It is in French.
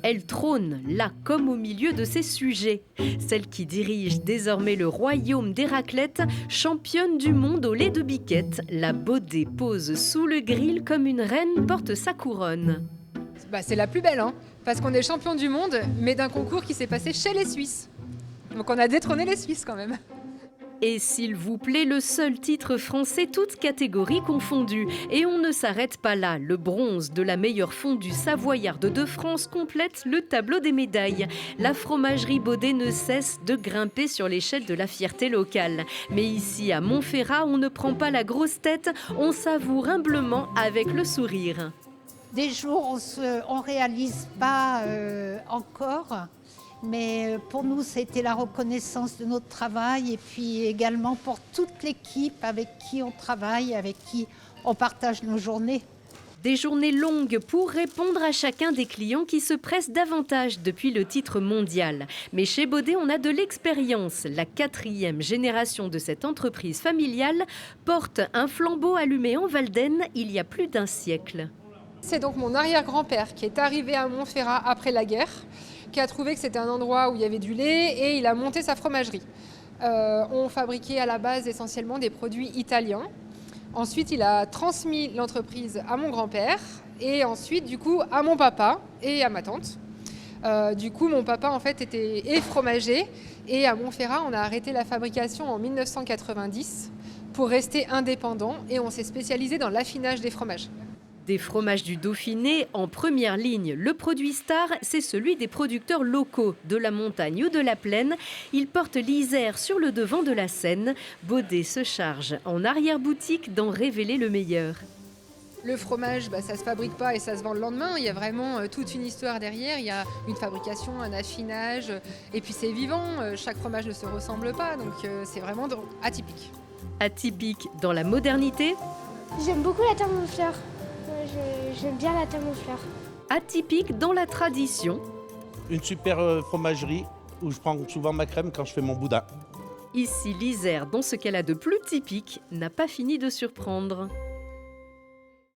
Elle trône, là comme au milieu de ses sujets. Celle qui dirige désormais le royaume des raclettes, championne du monde au lait de biquette, la Baudet pose sous le grill comme une reine porte sa couronne. C'est la plus belle, hein, parce qu'on est champion du monde, mais d'un concours qui s'est passé chez les Suisses. Donc on a détrôné les Suisses quand même. Et s'il vous plaît, le seul titre français, toutes catégories confondues. Et on ne s'arrête pas là. Le bronze de la meilleure fondue savoyarde de France complète le tableau des médailles. La fromagerie Baudet ne cesse de grimper sur l'échelle de la fierté locale. Mais ici, à Montferrat, on ne prend pas la grosse tête, on savoure humblement avec le sourire. Des jours, on réalise pas encore. Mais pour nous, c'était la reconnaissance de notre travail et puis également pour toute l'équipe avec qui on travaille, avec qui on partage nos journées. Des journées longues pour répondre à chacun des clients qui se pressent davantage depuis le titre mondial. Mais chez Baudet, on a de l'expérience. La 4e génération de cette entreprise familiale porte un flambeau allumé en Valdaine il y a plus d'un siècle. C'est donc mon arrière-grand-père qui est arrivé à Montferrat après la guerre, qui a trouvé que c'était un endroit où il y avait du lait et il a monté sa fromagerie. On fabriquait à la base essentiellement des produits italiens. Ensuite, il a transmis l'entreprise à mon grand-père et ensuite, du coup, à mon papa et à ma tante. Du coup, mon papa, en fait, était fromager et à Montferrat, on a arrêté la fabrication en 1990 pour rester indépendant et on s'est spécialisé dans l'affinage des fromages. Des fromages du Dauphiné, en première ligne, le produit star, c'est celui des producteurs locaux, de la montagne ou de la plaine. Ils portent l'Isère sur le devant de la scène. Baudet se charge, en arrière-boutique, d'en révéler le meilleur. Le fromage, ça ne se fabrique pas et ça se vend le lendemain. Il y a vraiment toute une histoire derrière. Il y a une fabrication, un affinage, et puis c'est vivant. Chaque fromage ne se ressemble pas, donc c'est vraiment atypique. Atypique dans la modernité. J'aime beaucoup la tarte aux fleurs. J'aime bien la tarte aux fleurs. Atypique dans la tradition. Une super fromagerie où je prends souvent ma crème quand je fais mon boudin. Ici, l'Isère, dans ce qu'elle a de plus typique, n'a pas fini de surprendre.